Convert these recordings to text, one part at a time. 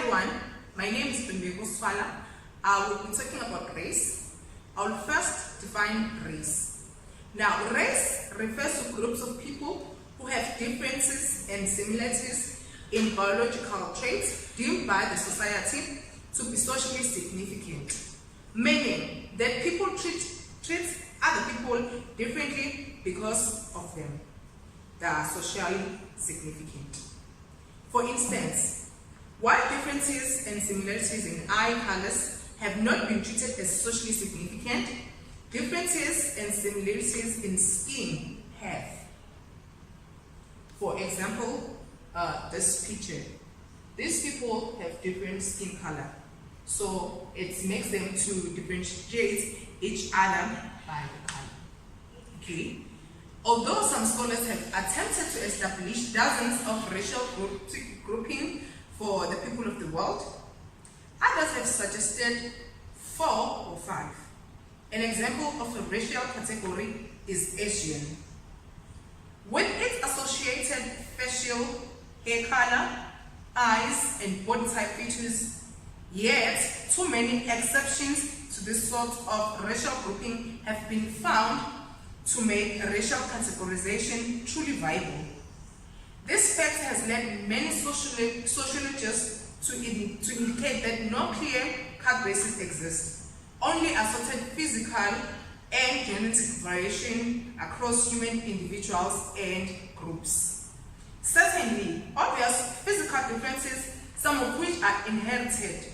everyone, my name is Swala. I will be talking about race. I will first define race. Now, race refers to groups of people who have differences and similarities in biological traits deemed by the society to be socially significant, meaning that people treat other people differently because of them. They are socially significant. For instance, while differences and similarities in eye colors have not been treated as socially significant, differences and similarities in skin have. For example, this picture. These people have different skin color, so it makes them to differentiate each other by the color. Okay. Although some scholars have attempted to establish dozens of racial grouping for the people of the world, others have suggested 4 or 5. An example of a racial category is Asian. With its associated facial hair color, eyes, and body type features, yet too many exceptions to this sort of racial grouping have been found to make racial categorization truly viable. This fact has led many sociologists to indicate that no clear-cut races exist, only assorted physical and genetic variation across human individuals and groups. Certainly, obvious physical differences, some of which are inherited,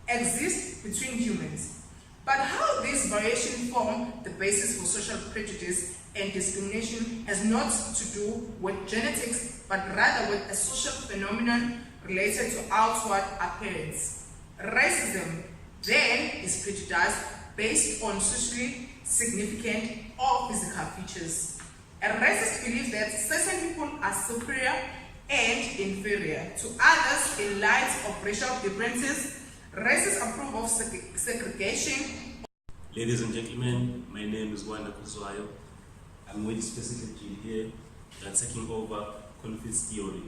exist between humans. But how these variations form the basis for social prejudice and discrimination has not to do with genetics, but rather with a social phenomenon related to outward appearance. Racism, then, is prejudice based on socially significant or physical features. A racist believes that certain people are superior and inferior to others in light of racial differences. Racists approve of segregation. Ladies and gentlemen, my name is Wanda Kuzwayo. I'm going specifically here and taking over conflict theory.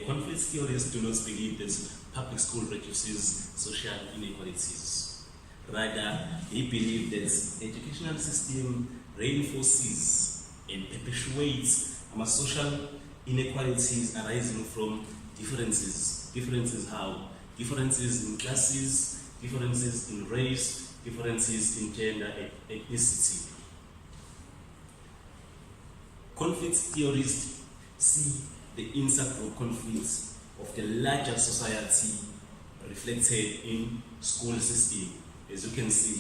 Conflict theorists do not believe that public school reduces social inequalities. Rather, they believe that educational system reinforces and perpetuates social inequalities arising from differences. Differences how? Differences in classes, differences in race, differences in gender and ethnicity. Conflict theorists see the intergroup conflicts of the larger society reflected in school system, as you can see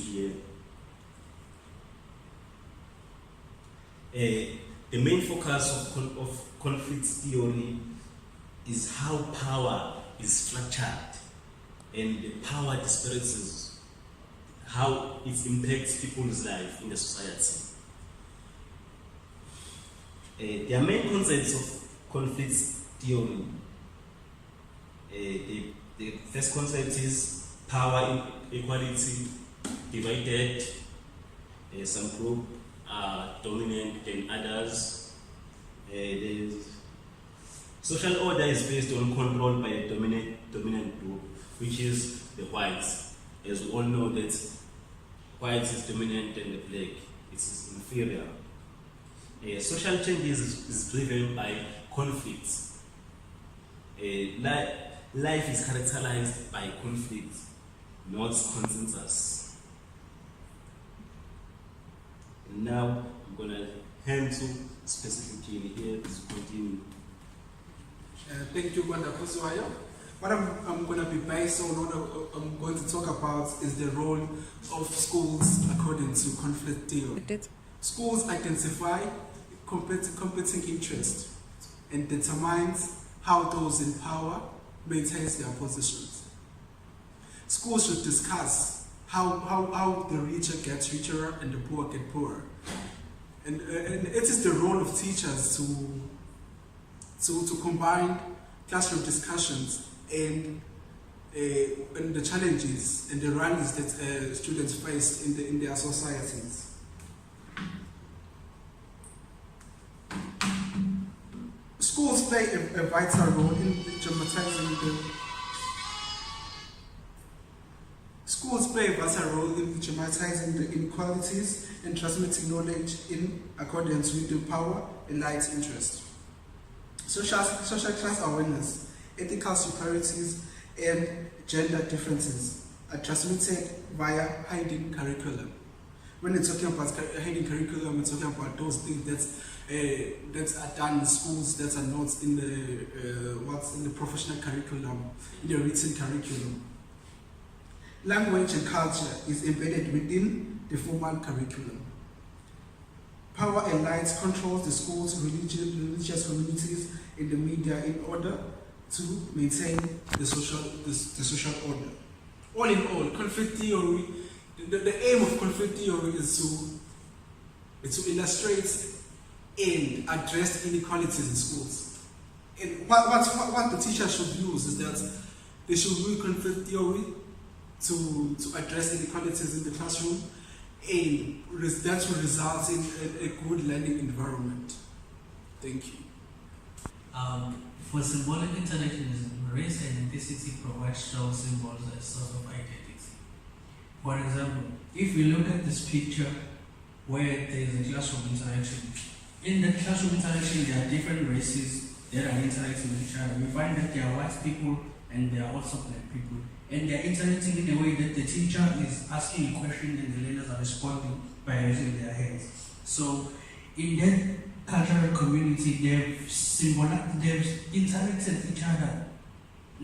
here. The main focus of conflict theory is how power is structured and the power disparities, how it impacts people's life in the society. There are main concepts of conflict theory. The first concept is power equality divided. Some group are dominant than others. Social order is based on control by a dominant group, which is the whites. As we all know that whites is dominant and the black is inferior. Social change is driven by conflicts. Life is characterized by conflict, not consensus. And now I'm going to hand to specifically here to continue. Thank you, Wanda Kuzwayo. What I'm going to be based on, what I'm going to talk about is the role of schools according to conflict theory. Schools identify competing interests and determines how those in power maintain their positions. Schools should discuss how the richer get richer and the poor get poorer. And it is the role of teachers to combine classroom discussions and the challenges and the rallies that students face in their societies. Schools play a vital role in dramatizing Schools play a vital role in dramatizing the inequalities and transmitting knowledge in accordance with the power and light interest. Social class awareness, ethical superiorities, and gender differences are transmitted via hidden curriculum. When we're talking about hidden curriculum, we're talking about those things that are done in schools that are not in the professional curriculum, in the written curriculum. Language and culture is embedded within the formal curriculum. Power and light controls the schools, religious communities, and the media in order to maintain the social order. All in all, conflict theory, the aim of conflict theory is to illustrate and address inequalities in schools. And what the teacher should use is that they should use conflict theory to address inequalities in the classroom, and that will result in a good learning environment. Thank you. For symbolic interactionism, race and ethnicity provide strong symbols as source of identity. For example, if we look at this picture where there is a classroom interaction, in the classroom interaction there are different races that are interacting with each other. We find that there are white people and there are also black people. And they are interacting in a way that the teacher is asking a question and the learners are responding by raising their hands. So in that cultural community, they've interacted each other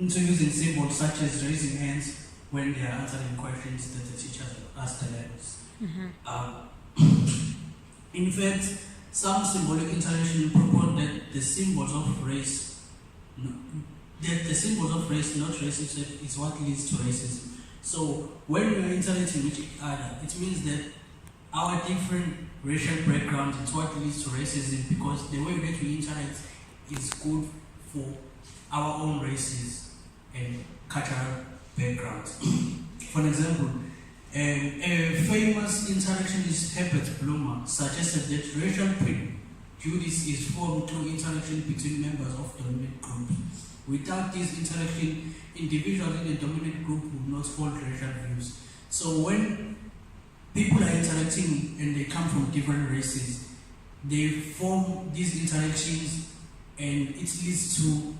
into using symbols such as raising hands when they are answering questions that the teacher asked the learners. In fact, some symbolic interaction propose that the symbols of race, not race itself, is what leads to racism. So when we are interacting with each other, it means that our different racial backgrounds is what leads to racism, because the way that we interact is good for our own races and cultural backgrounds. For example, a famous interactionist Herbert Blumer suggested that racial prejudice is formed through interaction between members of dominant groups. Without this interaction, individuals in the dominant group would not hold racial views. So when people are interacting and they come from different races, they form these interactions and it leads to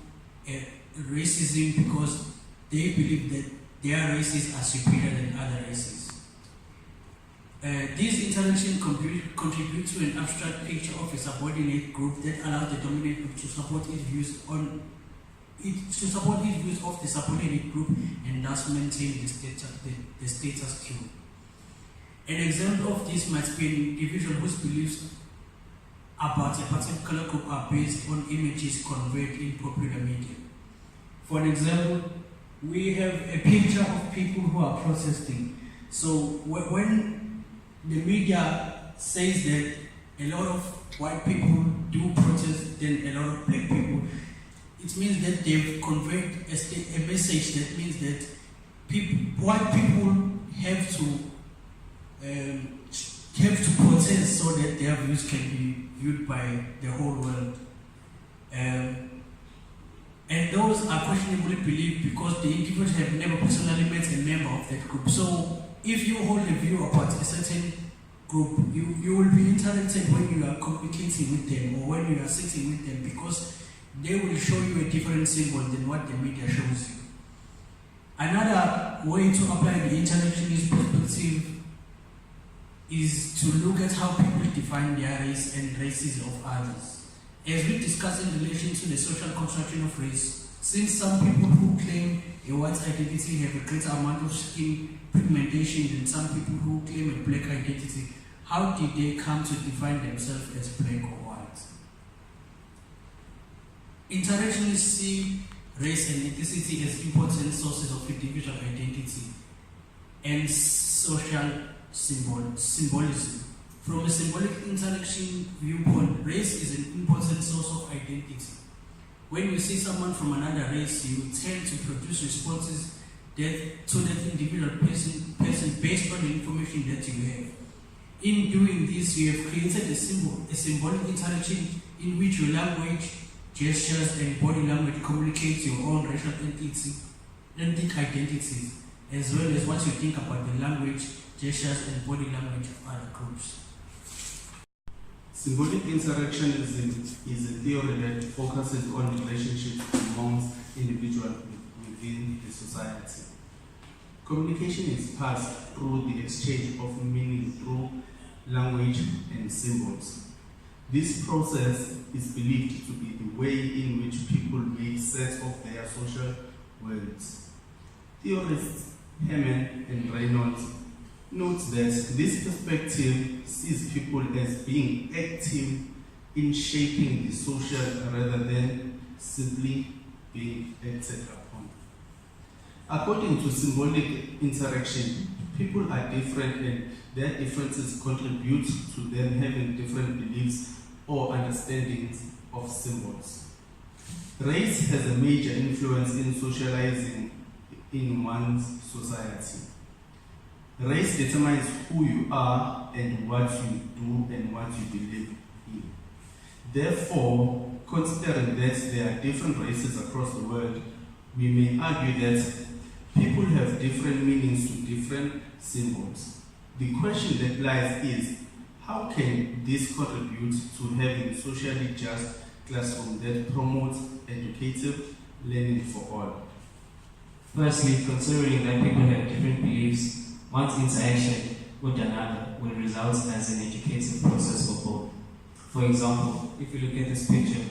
racism because they believe that their races are superior than other races. These interactions contribute to an abstract picture of a subordinate group that allows the dominant group to support its views of the subordinate group and thus maintain the status quo. An example of this might be an individual whose beliefs about a particular group are based on images conveyed in popular media. For example, we have a picture of people who are protesting. So when the media says that a lot of white people do protest than a lot of black people, it means that they've conveyed a message that means that white people have to protest so that their views can be viewed by the whole world. And those are questionably believed because the individuals have never personally met a member of that group. So if you hold a view about a certain group, you will be interacted when you are communicating with them or when you are sitting with them, because they will show you a different symbol than what the media shows you. Another way to apply the interactionist perspective is to look at how people define their race and races of others. As we discuss in relation to the social construction of race, since some people who claim a white identity have a greater amount of skin pigmentation than some people who claim a black identity, how did they come to define themselves as black or white? Interactionists see race and ethnicity as important sources of individual identity and social symbolism. From a symbolic interaction viewpoint, race is an important source of identity. When you see someone from another race, you tend to produce responses to that individual person based on the information that you have. In doing this, you have created a symbolic interaction in which your language, gestures, and body language communicate your own racial ethnic identities. as well as what you think about the language, gestures, and body language of other groups. Symbolic interactionism is a theory that focuses on relationships amongst individuals within the society. Communication is passed through the exchange of meaning through language and symbols. This process is believed to be the way in which people make sense of their social worlds. Theorists Hammond and Reynolds note that this perspective sees people as being active in shaping the social rather than simply being acted upon. According to symbolic interaction, people are different and their differences contribute to them having different beliefs or understandings of symbols. Race has a major influence in socializing in one's society. Race determines who you are and what you do and what you believe in. Therefore, considering that there are different races across the world, we may argue that people have different meanings to different symbols. The question that lies is, how can this contribute to having socially just classroom that promotes educative learning for all? Firstly, considering that people have different beliefs, one's interaction with another will result as an educative process for both. For example, if you look at this picture,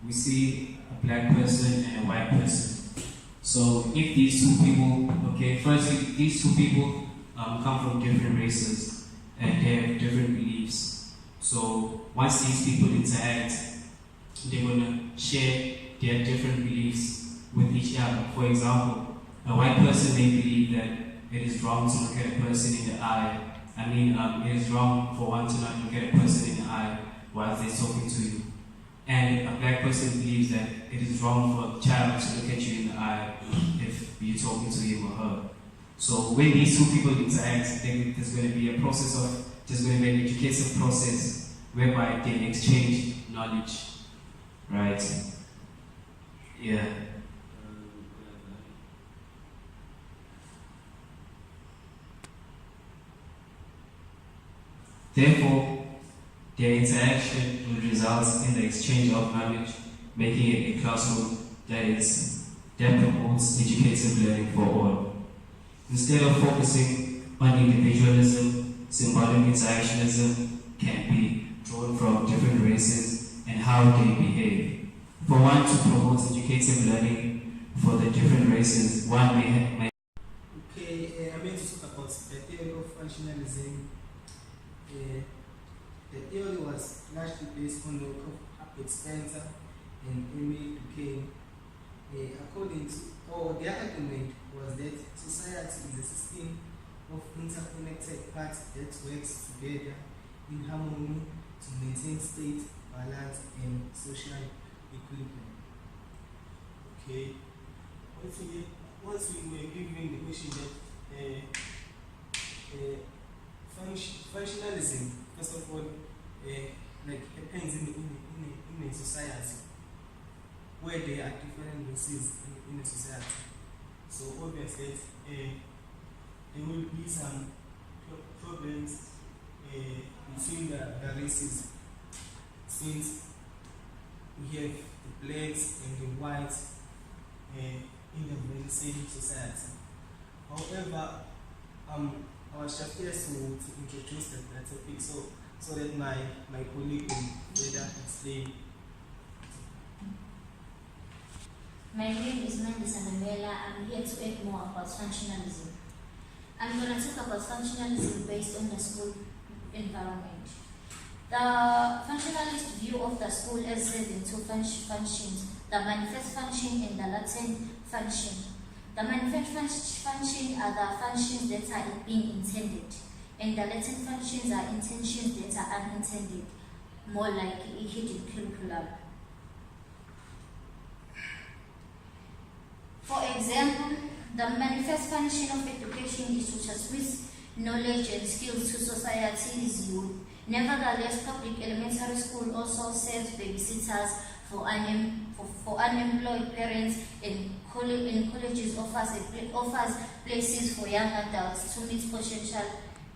we see a black person and a white person. So if these two people, firstly, these two people come from different races and they have different beliefs. So once these people interact, they're going to share their different beliefs with each other. For example, a white person may believe that it is wrong to look at a person in the eye. It is wrong for one to not look at a person in the eye while they're talking to you. And a black person believes that it is wrong for a child to look at you in the eye if you're talking to him or her. So when these two people interact, there's going to be an educative process whereby they exchange knowledge, right? Yeah. Therefore, their interaction will result in the exchange of knowledge, making it a classroom that promotes educative learning for all. Instead of focusing on individualism, symbolic interactionism can be drawn from different races and how they behave. For one to promote educative learning for the different races, one may I'm going to talk about the theory of functionalism. The theory was largely based on the work of Albert Spencer and Emile Durkheim. The argument was that society is a system of interconnected parts that works together in harmony to maintain state, balance, and social equilibrium. Once we were given the question that functionalism, first of all, happens in a society where there are different races in a society. So obviously, there will be some problems between the races, since we have the blacks and the whites in the very same society. However, I was just here to introduce that topic so that my colleague will better explain. My name is Mandisa Nambela. I'm here to add more about functionalism. I'm going to talk about functionalism based on the school environment. The functionalist view of the school is set into functions, the manifest function and the latent function. The manifest function are the functions that are being intended, and the latent functions are intentions that are unintended, more like a hidden curriculum. For example, the manifest function of education is to transmit knowledge and skills to society's youth. Nevertheless, public elementary school also serves babysitters for unemployed parents and college privileges offers places for young adults to meet potential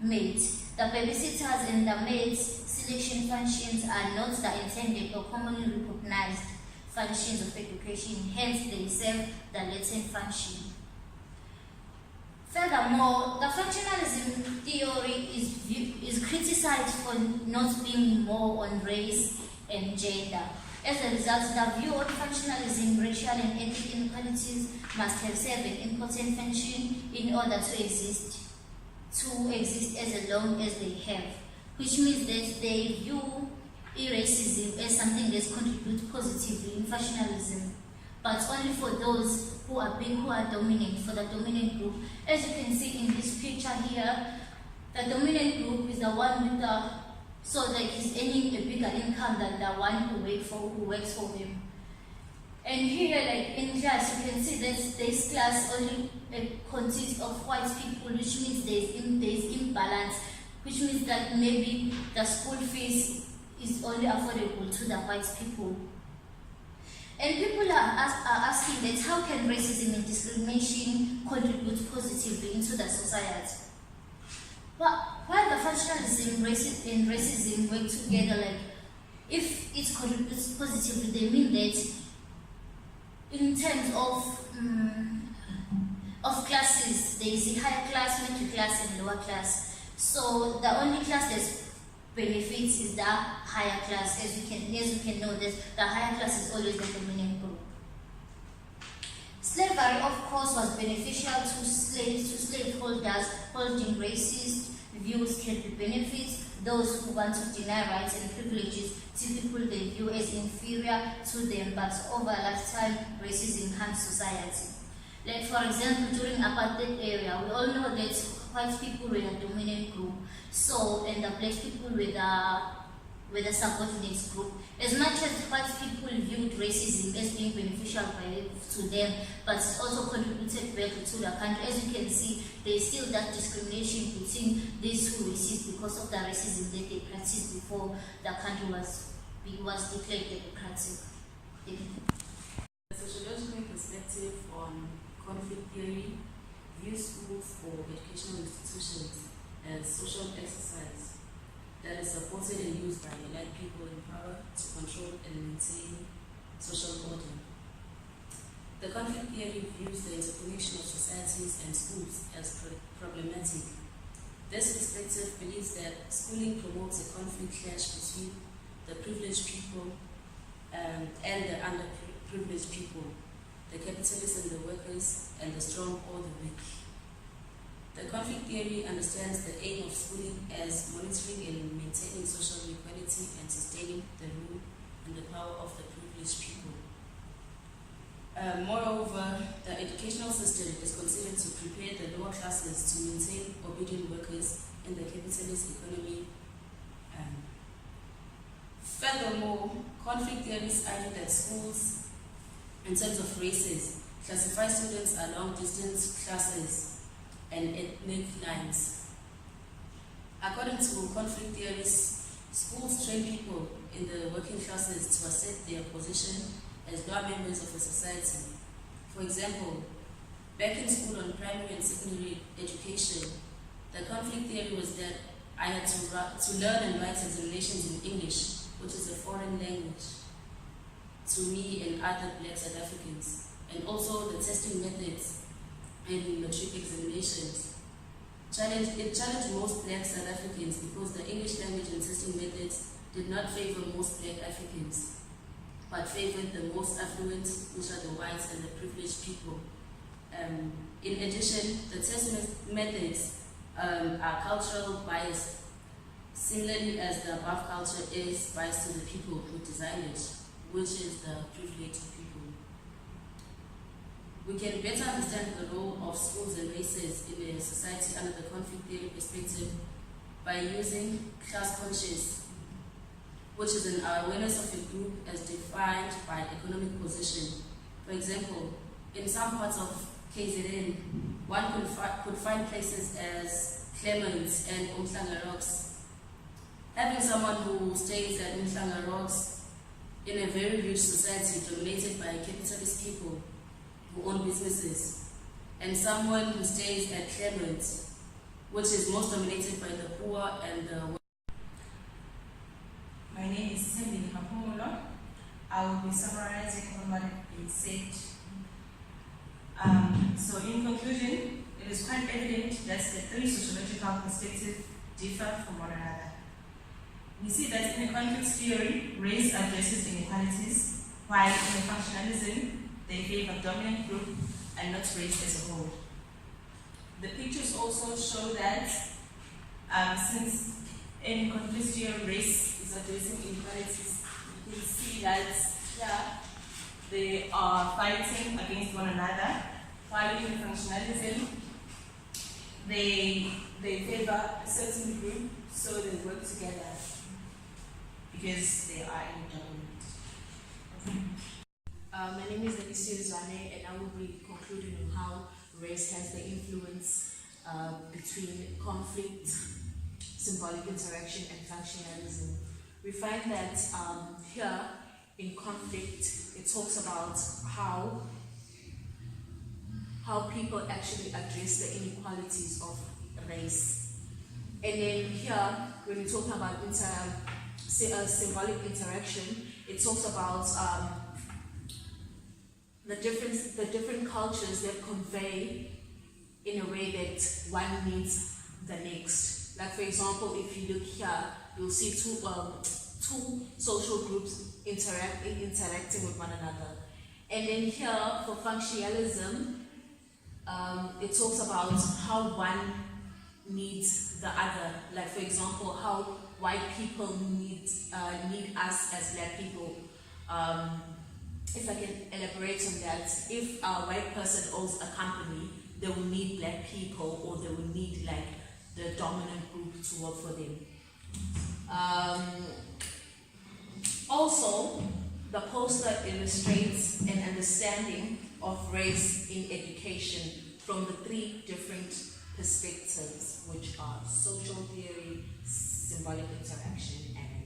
mates. The babysitters and the maids selection functions are not the intended or commonly recognized functions of education, hence they serve the latent function. Furthermore, the functionalism theory is criticized for not being more on race and gender. As a result, the view of functionalism, racial and ethnic inequalities must have served an important function in order to exist as long as they have, which means that they view racism as something that contributes positively in functionalism, but only for those who are dominant, for the dominant group. As you can see in this picture here, the dominant group is the one with the, so like he's earning a bigger income than the one who works for him. And here, like in class, you can see that this class only consists of white people, which means there's imbalance, which means that maybe the school fees is only affordable to the white people. And people are asking that how can racism and discrimination contribute positively into the society? But while the functionalism and racism work together, like if it contributes positively, they mean that in terms of classes, there is a higher class, middle class, and lower class. So the only class that benefits is the higher class. As you can know, that the higher class is always the dominant group. Slavery, of course, was beneficial to slaveholders holding racist views can benefit those who want to deny rights and privileges to people they view as inferior to them, but over lifetime racism harms society. Like for example, during apartheid era, we all know that white people were the dominant group, and the black people were the subordinate group. As much as white people viewed racism as being beneficial to them, but it also contributed back to the country. As you can see, there is still that discrimination between these who resist because of the racism that they practiced before the country was declared democratic. The sociological perspective on conflict theory views schools or educational institutions as social exercise that is supported and used by elite people in power to control and maintain social order. The conflict theory views the interconnection of societies and schools as problematic. This perspective believes that schooling promotes a conflict clash between the privileged people and the underprivileged people, the capitalists and the workers, and the strong or the weak. The conflict theory understands the aim of schooling as monitoring and maintaining social equality and sustaining the rule and the power of the privileged people. Moreover, the educational system is considered to prepare the lower classes to maintain obedient workers in the capitalist economy. Furthermore, conflict theories argue that schools, in terms of races, classify students along distance classes and ethnic lines. According to conflict theories, schools train people in the working classes to assert their position as lower members of a society. For example, back in school on primary and secondary education, the conflict theory was that I had to learn and write examinations in English, which is a foreign language to me and other Black South Africans, and also the testing methods and matric examinations. It challenged most Black South Africans because the English language and testing methods did not favor most Black Africans, but favored the most affluent, which are the whites and the privileged people. In addition, the test methods are cultural biased, similarly as the above culture is biased to the people who designed it, which is the privileged people. We can better understand the role of schools and races in a society under the conflict theory perspective by using class conscious, which is an awareness of a group as defined by economic position. For example, in some parts of KZN, one could find places as Clement and Umhlanga Rocks. Having someone who stays at Umhlanga Rocks in a very rich society dominated by capitalist people who own businesses and someone who stays at Claremont, which is most dominated by the poor and the. My name is Cindy Kapumulo. I will be summarizing on what has been said. So in conclusion, it is quite evident that the three sociological perspectives differ from one another. We see that in the conflict theory, race addresses inequalities, while in the functionalism, they favor dominant group and not race as a whole. The pictures also show that since in conflict theory, race is addressing inequalities, you can see that they are fighting against one another, while in the functionalism, they favor a certain group, so they work together because they are in government. My name is Alicia Zwane, and I will be concluding on how race has the influence between conflict, symbolic interaction, and functionalism. We find that here in conflict, it talks about how people actually address the inequalities of race. And then here, when we're talking about symbolic interaction, it talks about the different cultures that convey in a way that one needs the next. Like for example, if you look here, you'll see two social groups interacting with one another. And then here, for functionalism, it talks about how one needs the other. Like for example, how white people need us as black people. If I can elaborate on that, if a white person owns a company, they will need black people, or they will need like the dominant group to work for them. Also, the poster illustrates an understanding of race in education from the three different perspectives, which are social theory, symbolic interaction, and